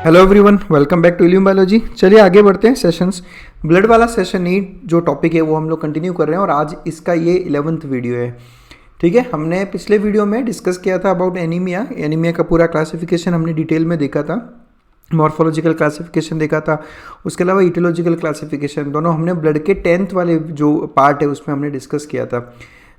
Hello everyone, welcome back to Illume biology. चलिए आगे बढ़ते हैं सेशंस। ब्लड वाला सेशन ही जो टॉपिक है वो हम लोग कंटिन्यू कर रहे हैं और आज इसका ये 11th वीडियो है। ठीक है, हमने पिछले वीडियो में डिस्कस किया था अबाउट एनीमिया का पूरा क्लासिफिकेशन हमने डिटेल में देखा था, मॉर्फोलॉजिकल क्लासिफिकेशन देखा था, उसके अलावा इटियोलॉजिकल क्लासिफिकेशन दोनों हमने ब्लड के 10th वाले जो पार्ट है उसमें हमने डिस्कस किया था।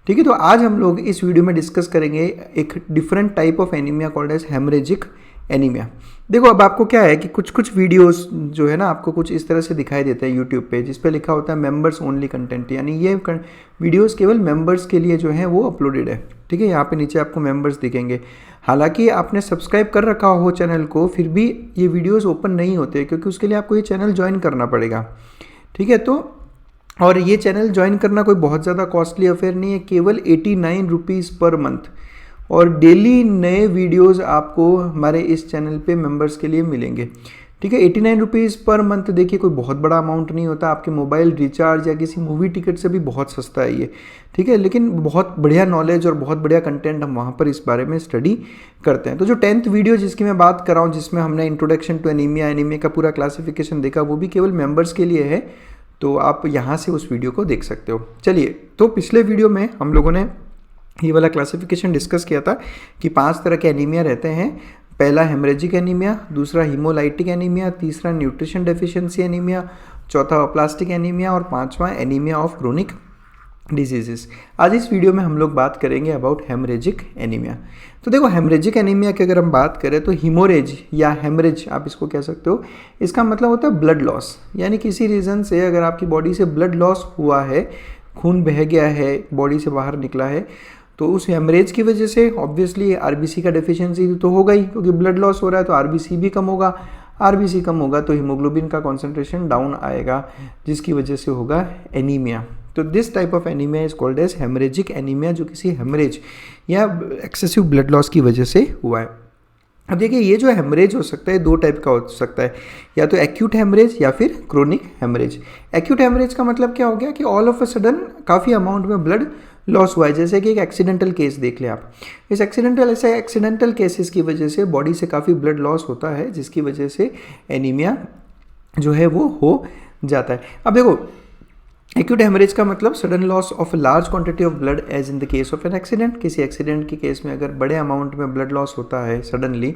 ठीक है, तो आज हम लोग इस वीडियो में डिस्कस करेंगे एक different type of anaemia called as haemorrhagic anaemia. देखो, अब आपको क्या है कि कुछ वीडियोस जो है ना आपको कुछ इस तरह से दिखाई देते हैं यूट्यूब पे, जिस पे लिखा होता है मेंबर्स ओनली कंटेंट, यानी ये वीडियोस केवल मेंबर्स के लिए जो है वो अपलोडेड है। ठीक है, यहाँ पे नीचे आपको मेंबर्स दिखेंगे। हालांकि आपने सब्सक्राइब कर रखा हो चैनल को, फिर भी ये वीडियोज़ ओपन नहीं होते क्योंकि उसके लिए आपको ये चैनल ज्वाइन करना पड़ेगा। ठीक है, तो और ये चैनल ज्वाइन करना कोई बहुत ज़्यादा कॉस्टली अफेयर नहीं है, केवल 89 रुपीज़ पर मंथ, और डेली नए वीडियोस आपको हमारे इस चैनल पे मेंबर्स के लिए मिलेंगे। ठीक है, 89 रुपीज़ पर मंथ, देखिए कोई बहुत बड़ा अमाउंट नहीं होता, आपके मोबाइल रिचार्ज या किसी मूवी टिकट से भी बहुत सस्ता है ये। ठीक है, लेकिन बहुत बढ़िया नॉलेज और बहुत बढ़िया कंटेंट हम वहाँ पर इस बारे में स्टडी करते हैं। तो जो 10th वीडियो जिसकी मैं बात कर रहा हूँ, जिसमें हमने इंट्रोडक्शन टू एनीमिया का पूरा क्लासिफिकेशन देखा, वो भी केवल मेंबर्स के लिए है, तो आप यहाँ से उस वीडियो को देख सकते हो। चलिए, तो पिछले वीडियो में हम लोगों ने ये वाला क्लासिफिकेशन डिस्कस किया था कि 5 तरह के एनीमिया रहते हैं। पहला हेमरेजिक एनीमिया, दूसरा हीमोलाइटिक एनीमिया, तीसरा न्यूट्रिशन डेफिशिएंसी एनीमिया, चौथा अप्लास्टिक एनीमिया और पांचवा एनीमिया ऑफ क्रोनिक डिजीजेस। आज इस वीडियो में हम लोग बात करेंगे अबाउट हेमरेजिक एनीमिया। तो देखो, हेमरेजिक एनीमिया की अगर हम बात करें तो हीमोरेज या हेमरेज आप इसको कह सकते हो, इसका मतलब होता है ब्लड लॉस, यानी किसी रीज़न से अगर आपकी बॉडी से ब्लड लॉस हुआ है, खून बह गया है, बॉडी से बाहर निकला है, तो उस हेमरेज की वजह से ऑब्वियसली आरबीसी का डेफिशिएंसी तो होगा ही, क्योंकि ब्लड लॉस हो रहा है तो आरबीसी भी कम होगा, आरबीसी कम होगा तो हीमोग्लोबिन का कॉन्सेंट्रेशन डाउन आएगा, जिसकी वजह से होगा एनीमिया। तो this type of anaemia is called as haemorrhagic anaemia, जो किसी हेमरेज या एक्सेसिव ब्लड लॉस की वजह से हुआ है। अब देखिए, ये जो हेमरेज हो सकता है दो टाइप का हो सकता है, या तो एक्यूट हेमरेज या फिर क्रोनिक हेमरेज। एक्यूट हेमरेज का मतलब क्या हो गया कि ऑल ऑफ अ सडन काफ़ी अमाउंट में ब्लड लॉस हुआ है, जैसे कि एक एक्सीडेंटल केस देख ले आप। इस एक्सीडेंटल केसेस की वजह से बॉडी से काफ़ी ब्लड लॉस होता है, जिसकी वजह से एनीमिया जो है वो हो जाता है। अब देखो, एक्यूट हेमरेज का मतलब sudden loss of a large quantity of blood as in the case of an accident. किसी एक्सीडेंट के केस में अगर बड़े अमाउंट में ब्लड लॉस होता है सडनली,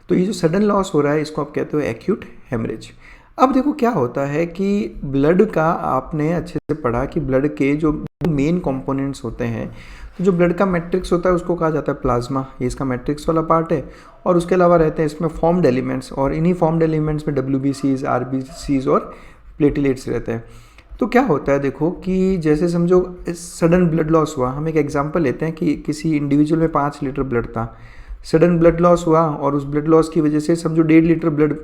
तो ये जो सडन लॉस हो रहा है इसको आप कहते हो एक्यूट हेमरेज। अब देखो क्या होता है कि ब्लड का आपने अच्छे से पढ़ा कि ब्लड के जो मेन कंपोनेंट्स होते हैं, तो जो ब्लड का मैट्रिक्स होता है उसको कहा जाता है प्लाज्मा, ये इसका मैट्रिक्स वाला पार्ट है, और उसके अलावा रहते हैं इसमें फॉर्म्ड एलिमेंट्स, और इन्हीं फॉर्म्ड एलिमेंट्स में WBCs, RBCs और प्लेटलेट्स रहते हैं। तो क्या होता है देखो कि जैसे समझो सडन ब्लड लॉस हुआ, हम एक एग्जांपल लेते हैं कि किसी इंडिविजुअल में 5 लीटर ब्लड था, सडन ब्लड लॉस हुआ और उस ब्लड लॉस की वजह से समझो 1.5 लीटर ब्लड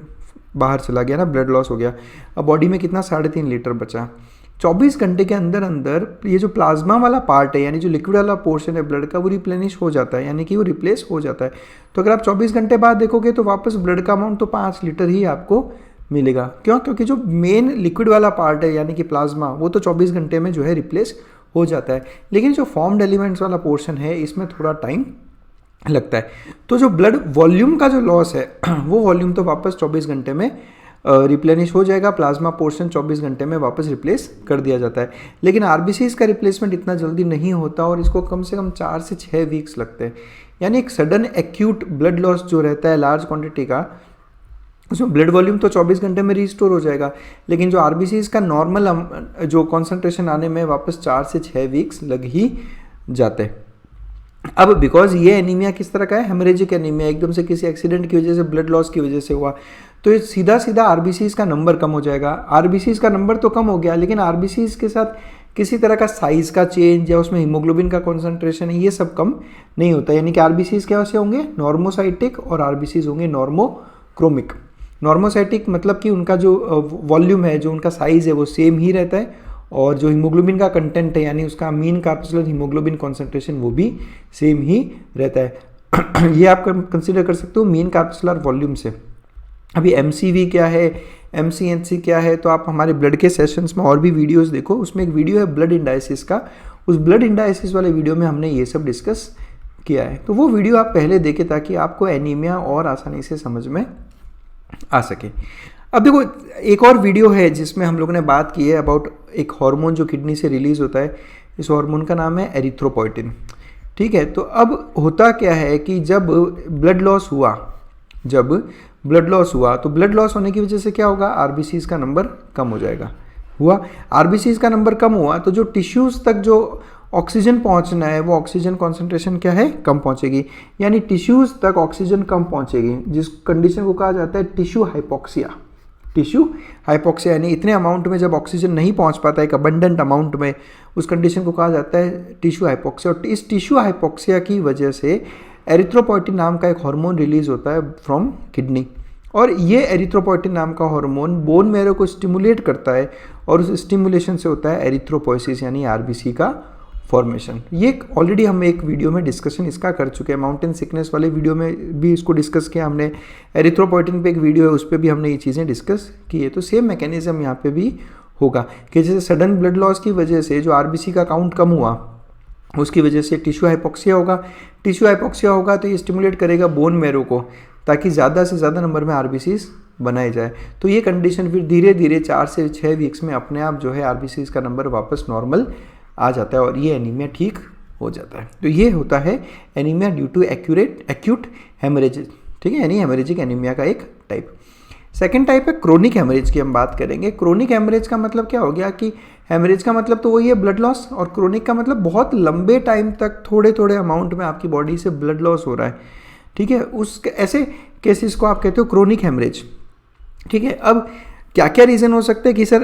बाहर चला गया ना, ब्लड लॉस हो गया। अब बॉडी में कितना 3.5 लीटर बचा। 24 घंटे के अंदर अंदर ये जो प्लाज्मा वाला पार्ट है, यानी जो लिक्विड वाला पोर्शन है ब्लड का, वो रिप्लेनिश हो जाता है, यानी कि वो रिप्लेस हो जाता है। तो अगर आप 24 घंटे बाद देखोगे तो वापस ब्लड का अमाउंट तो 5 लीटर ही आपको मिलेगा। क्यों? क्योंकि जो मेन लिक्विड वाला पार्ट है यानी कि प्लाज्मा, वो तो 24 घंटे में जो है रिप्लेस हो जाता है, लेकिन जो फॉर्म्ड एलिमेंट्स वाला पोर्शन है इसमें थोड़ा टाइम लगता है। तो जो ब्लड वॉल्यूम का जो लॉस है वो वॉल्यूम तो वापस 24 घंटे में रिप्लेनिश हो जाएगा, प्लाज्मा पोर्शन 24 घंटे में वापस रिप्लेस कर दिया जाता है। लेकिन आरबीसीज का रिप्लेसमेंट इतना जल्दी नहीं होता और इसको कम से कम 4 से 6 वीक्स लगते हैं। यानी एक सडन एक्यूट ब्लड लॉस जो रहता है लार्ज क्वांटिटी का, उसमें ब्लड वॉल्यूम तो 24 घंटे में रिस्टोर हो जाएगा, लेकिन जो आरबीसीज का नॉर्मल जो कॉन्सेंट्रेशन आने में वापस 4 से 6 वीक्स लग ही जाते हैं। अब बिकॉज ये एनीमिया किस तरह का है, हेमरेजिक एनीमिया, एकदम से किसी एक्सीडेंट की वजह से, ब्लड लॉस की वजह से हुआ, तो ये सीधा सीधा आरबीसीज का नंबर कम हो जाएगा। आरबीसीज का नंबर तो कम हो गया, लेकिन आरबीसीज के साथ किसी तरह का साइज का चेंज या उसमें हीमोग्लोबिन का कॉन्सेंट्रेशन है, ये सब कम नहीं होता। यानी कि आरबीसीज क्या से होंगे, नॉर्मोसाइटिक, और आरबीसीज होंगे नॉर्मोक्रोमिक। नॉर्मोसाइटिक मतलब कि उनका जो वॉल्यूम है, जो उनका साइज है वो सेम ही रहता है, और जो हीमोग्लोबिन का कंटेंट है यानी उसका मीन कार्बोक्सिलेज हीमोग्लोबिन कॉन्सेंट्रेशन वो भी सेम ही रहता है। ये आप कंसीडर कर सकते हो मीन कार्बोक्सिलर वॉल्यूम से। अभी MCV क्या है, MCNC क्या है, तो आप हमारे ब्लड के सेशंस में और भी वीडियोस देखो, उसमें एक वीडियो है ब्लड इंडाइसिस का, उस ब्लड इंडाइसिस वाले वीडियो में हमने ये सब डिस्कस किया है। तो वो वीडियो आप पहले देखें ताकि आपको एनीमिया और आसानी से समझ में आ सके। अब देखो एक और वीडियो है जिसमें हम लोगों ने बात की है अबाउट एक हार्मोन जो किडनी से रिलीज़ होता है, इस हार्मोन का नाम है एरिथ्रोपोइटिन। ठीक है, तो अब होता क्या है कि जब ब्लड लॉस हुआ, तो ब्लड लॉस होने की वजह से क्या होगा, आरबीसीज का नंबर कम हो जाएगा। हुआ आरबीसीज का नंबर कम हुआ तो जो टिश्यूज़ तक जो ऑक्सीजन पहुंचना है वो ऑक्सीजन कॉन्सेंट्रेशन क्या है, कम पहुंचेगी, यानी टिश्यूज़ तक ऑक्सीजन कम पहुंचेगी, जिस कंडीशन को कहा जाता है टिश्यू हाइपोक्सिया यानी इतने अमाउंट में जब ऑक्सीजन नहीं पहुंच पाता एक अबंडेंट अमाउंट में, उस कंडीशन को कहा जाता है टिश्यू हाइपोक्सिया। और इस टिश्यू हाइपोक्सिया की वजह से एरिथ्रोपोइटिन नाम का एक हार्मोन रिलीज होता है फ्रॉम किडनी, और ये एरिथ्रोपोइटिन नाम का हार्मोन बोन मैरो को स्टिमुलेट करता है और उस स्टिमुलेशन से होता है एरिथ्रोपोइसिस यानी आरबीसी का फॉर्मेशन। ये ऑलरेडी हम एक वीडियो में डिस्कशन इसका कर चुके हैं, माउंटेन सिकनेस वाले वीडियो में भी इसको डिस्कस किया हमने, एरिथ्रोपोइटिन पे एक वीडियो है उस पर भी हमने ये चीज़ें डिस्कस की है। तो सेम मैकेनिज्म यहाँ पे भी होगा कि जैसे सडन ब्लड लॉस की वजह से जो आरबीसी का काउंट कम हुआ उसकी वजह से टिश्यू हाइपोक्सिया होगा, तो ये स्टिमुलेट करेगा बोन मैरो को ताकि ज़्यादा से ज़्यादा नंबर में आरबीसीज बनाए जाए। तो ये कंडीशन फिर धीरे धीरे 4 से 6 वीक्स में अपने आप जो है आरबीसीज का नंबर वापस नॉर्मल आ जाता है और ये एनीमिया ठीक हो जाता है। तो ये होता है anaemia due to acute haemorrhage, ठीक है, यानी हेमरेजिक एनीमिया का एक टाइप। सेकेंड टाइप है क्रोनिक हेमरेज की हम बात करेंगे। क्रोनिक हेमरेज का मतलब क्या हो गया कि हेमरेज का मतलब तो वही है ब्लड लॉस, और क्रोनिक का मतलब बहुत लंबे टाइम तक थोड़े थोड़े अमाउंट में आपकी बॉडी से ब्लड लॉस हो रहा है। ठीक है, उस ऐसे केसेस को आप कहते हो क्रोनिक हेमरेज। ठीक है, अब क्या क्या रीज़न हो सकते हैं कि सर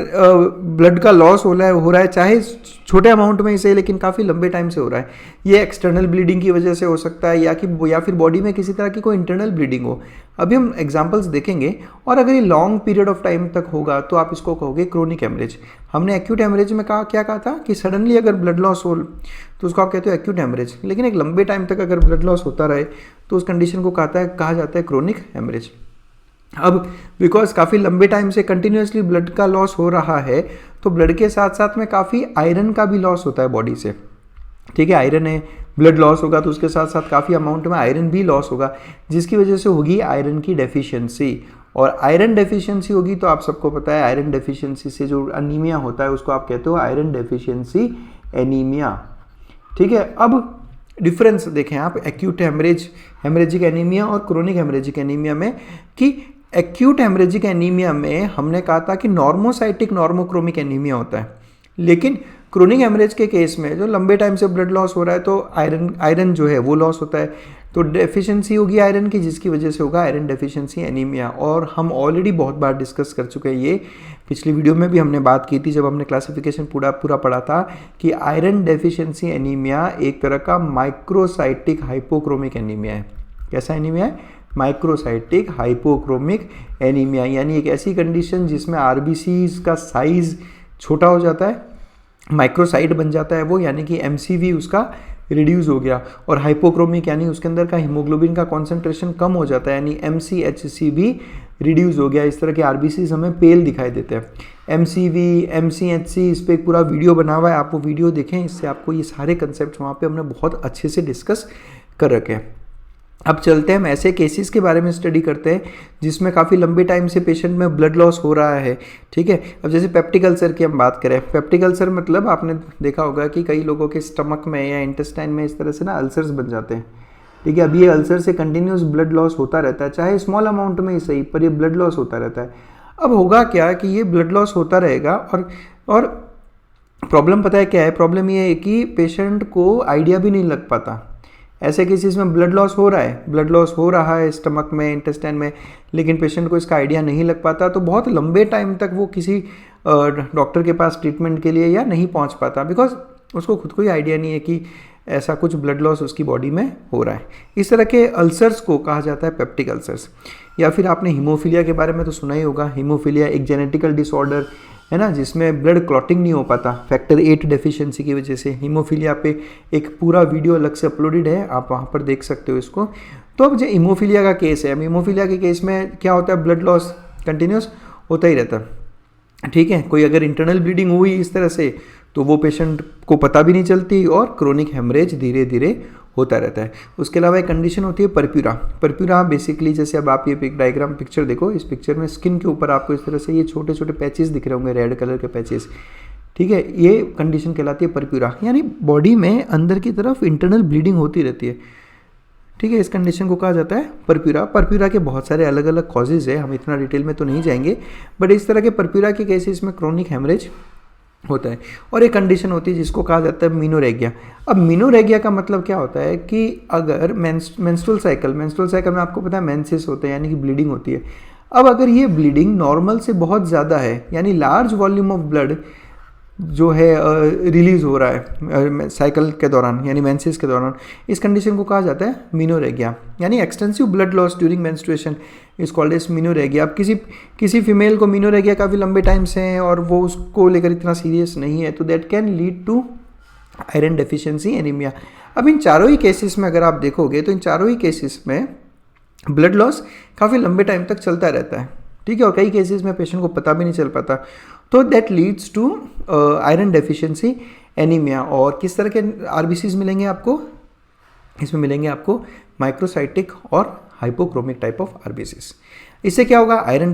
ब्लड का लॉस हो रहा है चाहे छोटे अमाउंट में ही सही लेकिन काफ़ी लंबे टाइम से हो रहा है। ये एक्सटर्नल ब्लीडिंग की वजह से हो सकता है या फिर बॉडी में किसी तरह की कोई इंटरनल ब्लीडिंग हो। अभी हम एग्जांपल्स देखेंगे, और अगर ये लॉन्ग पीरियड ऑफ टाइम तक होगा तो आप इसको कहोगे क्रोनिक हेमरेज। हमने एक्यूट हेमरेज में क्या कहा था कि सडनली अगर ब्लड लॉस हो तो उसको आप कहते हो एक्यूट हेमरेज, लेकिन एक लंबे टाइम तक अगर ब्लड लॉस होता रहे तो उस कंडीशन को कहा जाता है क्रोनिक हेमरेज। अब बिकॉज काफ़ी लंबे टाइम से कंटिन्यूसली ब्लड का लॉस हो रहा है तो ब्लड के साथ साथ में काफ़ी आयरन का भी लॉस होता है बॉडी से। ठीक है, आयरन है, ब्लड लॉस होगा तो उसके साथ साथ काफ़ी अमाउंट में आयरन भी लॉस होगा, जिसकी वजह से होगी आयरन की डेफिशिएंसी। और आयरन डेफिशिएंसी होगी तो आप सबको पता है आयरन डेफिशिएंसी से जो अनीमिया होता है उसको आप कहते हो आयरन डेफिशिएंसी एनीमिया। ठीक है, अब डिफरेंस देखें आप एक्यूट हेमरेजिक एनीमिया और क्रोनिक हेमरेजिक एनीमिया में, कि एक्यूट हेमरेजिक एनीमिया में हमने कहा था कि नॉर्मोसाइटिक नॉर्मोक्रोमिक एनीमिया होता है, लेकिन क्रोनिक हेमरेज के केस में जो लंबे टाइम से ब्लड लॉस हो रहा है तो आयरन जो है वो लॉस होता है, तो डेफिशिएंसी होगी आयरन की, जिसकी वजह से होगा आयरन डेफिशिएंसी एनीमिया। और हम ऑलरेडी बहुत बार डिस्कस कर चुके हैं, ये पिछली वीडियो में भी हमने बात की थी जब हमने क्लासिफिकेशन पूरा पढ़ा था कि आयरन डेफिशिएंसी एनीमिया एक तरह का माइक्रोसाइटिक हाइपोक्रोमिक एनीमिया है। कैसा एनीमिया है? माइक्रोसाइटिक हाइपोक्रोमिक एनीमिया, यानी एक ऐसी कंडीशन जिसमें आरबीसीज का साइज छोटा हो जाता है, माइक्रोसाइट बन जाता है वो, यानी कि एमसीवी उसका रिड्यूस हो गया, और हाइपोक्रोमिक यानी उसके अंदर का हीमोग्लोबिन का कॉन्सेंट्रेशन कम हो जाता है, यानी एमसीएचसी भी रिड्यूस हो गया। इस तरह के आरबीसीज हमें पेल दिखाई देते हैं। एमसीवी, एमसीएचसी, इस पर एक पूरा वीडियो बना हुआ है, आप वो वीडियो देखें, इससे आपको ये सारे कंसेप्ट वहाँ पे हमने बहुत अच्छे से डिस्कस कर रखे हैं। अब चलते हैं हम ऐसे केसेस के बारे में स्टडी करते हैं जिसमें काफ़ी लंबे टाइम से पेशेंट में ब्लड लॉस हो रहा है। ठीक है, अब जैसे पेप्टिक अल्सर की हम बात करें, पेप्टिक अल्सर मतलब आपने देखा होगा कि कई लोगों के स्टमक में या इंटेस्टाइन में इस तरह से ना अल्सर्स बन जाते हैं। ठीक है, अब ये अल्सर से कंटिन्यूस ब्लड लॉस होता रहता है, चाहे स्मॉल अमाउंट में ही सही, पर ये ब्लड लॉस होता रहता है। अब होगा क्या कि ये ब्लड लॉस होता रहेगा और प्रॉब्लम पता है क्या है? प्रॉब्लम ये है कि पेशेंट को आइडिया भी नहीं लग पाता। ऐसे केसेस में ब्लड लॉस हो रहा है स्टमक में, इंटेस्टाइन में, लेकिन पेशेंट को इसका आइडिया नहीं लग पाता, तो बहुत लंबे टाइम तक वो किसी डॉक्टर के पास ट्रीटमेंट के लिए या नहीं पहुंच पाता, बिकॉज उसको खुद को ही आइडिया नहीं है कि ऐसा कुछ ब्लड लॉस उसकी बॉडी में हो रहा है। इस तरह के अल्सर्स को कहा जाता है पेप्टिक अल्सर्स। या फिर आपने हीमोफीलिया के बारे में तो सुना ही होगा। हीमोफीलिया एक जेनेटिकल डिसऑर्डर है ना, जिसमें ब्लड क्लॉटिंग नहीं हो पाता फैक्टर 8 डेफिशिएंसी की वजह से। हीमोफीलिया पे एक पूरा वीडियो अलग से अपलोडेड है, आप वहाँ पर देख सकते हो इसको। तो अब जो हीमोफीलिया का केस है, हीमोफीलिया के केस में क्या होता है? ब्लड लॉस कंटिन्यूस होता ही रहता है। ठीक है, कोई अगर इंटरनल ब्लीडिंग हुई इस तरह से तो वो पेशेंट को पता भी नहीं चलती और क्रोनिक हेमरेज धीरे धीरे होता रहता है। उसके अलावा एक कंडीशन होती है परप्यूरा। परप्यूरा बेसिकली जैसे अब आप ये पिक्चर देखो, इस पिक्चर में स्किन के ऊपर आपको इस तरह से ये छोटे छोटे पैचेस दिख रहे होंगे, रेड कलर के पैचेस, ठीक है, ये कंडीशन कहलाती है परप्यूरा, यानी बॉडी में अंदर की तरफ इंटरनल ब्लीडिंग होती रहती है, ठीक है। इस कंडीशन को कहा जाता है परप्यूरा। परप्यूरा के बहुत सारे अलग अलग कॉजेज़ है, हम इतना डिटेल में तो नहीं जाएंगे, बट इस तरह के परप्यूरा के केसेस में क्रोनिक हेमरेज होता है। और एक कंडीशन होती है जिसको कहा जाता है मीनोरेगिया। अब मीनोरेगिया का मतलब क्या होता है कि अगर मेंस्ट्रुअल साइकिल में आपको पता है मेंसेस होते हैं, यानी कि ब्लीडिंग होती है। अब अगर ये ब्लीडिंग नॉर्मल से बहुत ज़्यादा है, यानी लार्ज वॉल्यूम ऑफ ब्लड जो है रिलीज हो रहा है साइकिल के दौरान, यानी मेंसेस के दौरान, इस कंडीशन को कहा जाता है मीनोरेगिया, यानी extensive blood loss during menstruation is called as menorrhagia. अब किसी फीमेल को मीनोरेगिया काफ़ी लंबे टाइम से है और वो उसको लेकर इतना सीरियस नहीं है, तो that can lead to iron deficiency anaemia. अब इन चारों ही केसेस में अगर आप देखोगे तो इन चारों ही केसेस में ब्लड लॉस काफ़ी लंबे टाइम तक चलता रहता है, ठीक है, और कई केसेस में पेशेंट को पता भी नहीं चल पाता, तो that leads to iron deficiency anaemia. और किस तरह के आरबीसीज मिलेंगे आपको, इसमें मिलेंगे आपको माइक्रोसाइटिक और हाइपोक्रोमिक टाइप ऑफ आरबीसीज। इससे क्या होगा, आयरन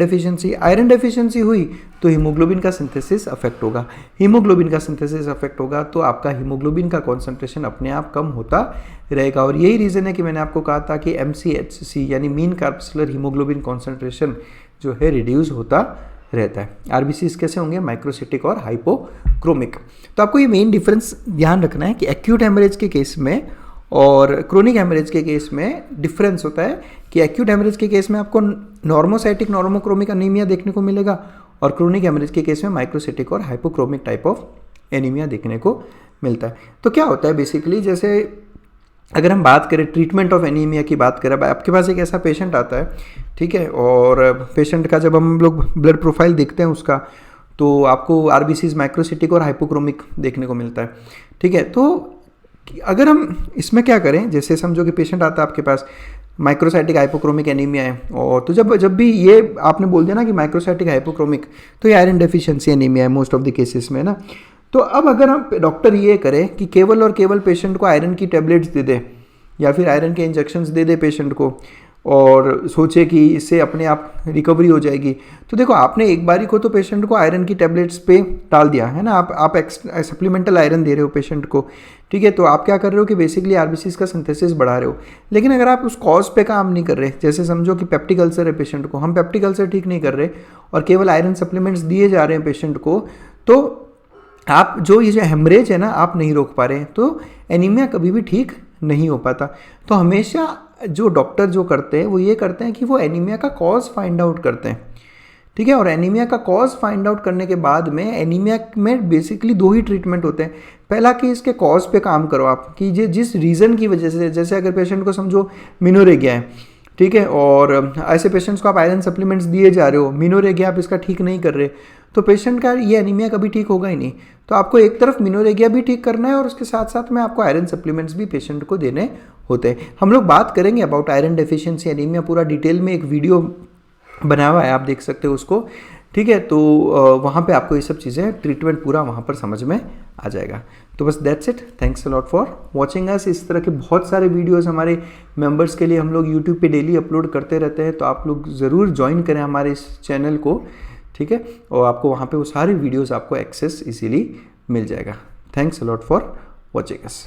डेफिशिएंसी हुई तो हीमोग्लोबिन का सिंथेसिस अफेक्ट होगा। हीमोग्लोबिन का सिंथेसिस अफेक्ट होगा तो आपका हीमोग्लोबिन का कॉन्सेंट्रेशन अपने आप कम होता रहेगा। और यही रीज़न है कि मैंने आपको कहा था कि MCHC यानी मीन कार्बोक्सिलर हीमोग्लोबिन कॉन्सेंट्रेशन जो है रिड्यूस होता रहता है। आरबीसीज कैसे होंगे, माइक्रोसाइटिक और हाइपोक्रोमिक। तो आपको ये मेन डिफरेंस ध्यान रखना है कि एक्यूट हेमरेज के केस में और क्रोनिक हेमरेज के केस में डिफरेंस होता है कि एक्यूट हेमरेज के केस में आपको नॉर्मोसाइटिक नॉर्मोक्रोमिक एनीमिया देखने को मिलेगा और क्रोनिक हेमरेज के केस में माइक्रोसाइटिक और हाइपोक्रोमिक टाइप ऑफ एनीमिया देखने को मिलता है। तो क्या होता है बेसिकली, जैसे अगर हम बात करें ट्रीटमेंट ऑफ एनीमिया की बात करें, आपके पास एक ऐसा पेशेंट आता है, ठीक है, और पेशेंट का जब हम लोग ब्लड प्रोफाइल देखते हैं उसका, तो आपको आरबीसीज माइक्रोसाइटिक और हाइपोक्रोमिक देखने को मिलता है, ठीक है। तो अगर हम इसमें क्या करें, जैसे समझो कि पेशेंट आता है आपके पास माइक्रोसाइटिक हाइपोक्रोमिक एनीमिया है, और तो जब भी ये आपने बोल दिया ना कि माइक्रोसाइटिक हाइपोक्रोमिक, तो ये आयरन डेफिशिएंसी एनीमिया है मोस्ट ऑफ द केसेस में ना। तो अब अगर हम डॉक्टर ये करें कि केवल और केवल पेशेंट को आयरन की टैबलेट्स दे दे या फिर आयरन के इंजेक्शंस दे दे पेशेंट को और सोचे कि इससे अपने आप रिकवरी हो जाएगी, तो देखो आपने एक बारी को तो पेशेंट को आयरन की टैबलेट्स पे टाल दिया है ना, आप सप्लीमेंटल आयरन दे रहे हो पेशेंट को, ठीक है। तो आप क्या कर रहे हो कि बेसिकली आरबीसीज का सिंथेसिस बढ़ा रहे हो। लेकिन अगर आप उस कॉज पे काम नहीं कर रहे, जैसे समझो कि पेप्टिक अल्सर है पेशेंट को, हम पेप्टिक अल्सर ठीक नहीं कर रहे और केवल आयरन सप्लीमेंट्स दिए जा रहे हैं पेशेंट को, तो आप जो ये जो हेमरेज है ना आप नहीं रोक पा रहे हैं, तो एनीमिया कभी भी ठीक नहीं हो पाता। तो हमेशा जो डॉक्टर जो करते हैं वो ये करते हैं कि वो एनीमिया का कॉज फाइंड आउट करते हैं, ठीक है। और एनीमिया का कॉज फाइंड आउट करने के बाद में एनीमिया में बेसिकली दो ही ट्रीटमेंट होते हैं। पहला कि इसके कॉज पे काम करो आप, कि जिस रीज़न की वजह से, जैसे अगर पेशेंट को समझो मीनोरेगिया है, ठीक है, और ऐसे पेशेंट्स को आप आयरन सप्लीमेंट्स दिए जा रहे हो, मीनोरेगिया आप इसका ठीक नहीं कर रहे, तो पेशेंट का ये एनीमिया कभी ठीक होगा ही नहीं। तो आपको एक तरफ मीनोरेगिया भी ठीक करना है और उसके साथ साथ में आपको आयरन सप्लीमेंट्स भी पेशेंट को देने होते हैं। हम लोग बात करेंगे अबाउट आयरन डेफिशिएंसी एनीमिया, पूरा डिटेल में एक वीडियो बना हुआ है, आप देख सकते हो उसको, ठीक है। तो वहाँ पे आपको ये सब चीज़ें ट्रीटमेंट पूरा वहाँ पर समझ में आ जाएगा। तो बस that's it, thanks a lot for watching us. इस तरह के बहुत सारे वीडियोस हमारे मेंबर्स के लिए हम लोग यूट्यूब पे डेली अपलोड करते रहते हैं, तो आप लोग ज़रूर ज्वाइन करें हमारे इस चैनल को, ठीक है, और आपको वहाँ पे वो सारे वीडियोस आपको एक्सेस इजीली मिल जाएगा। Thanks a lot for watching us.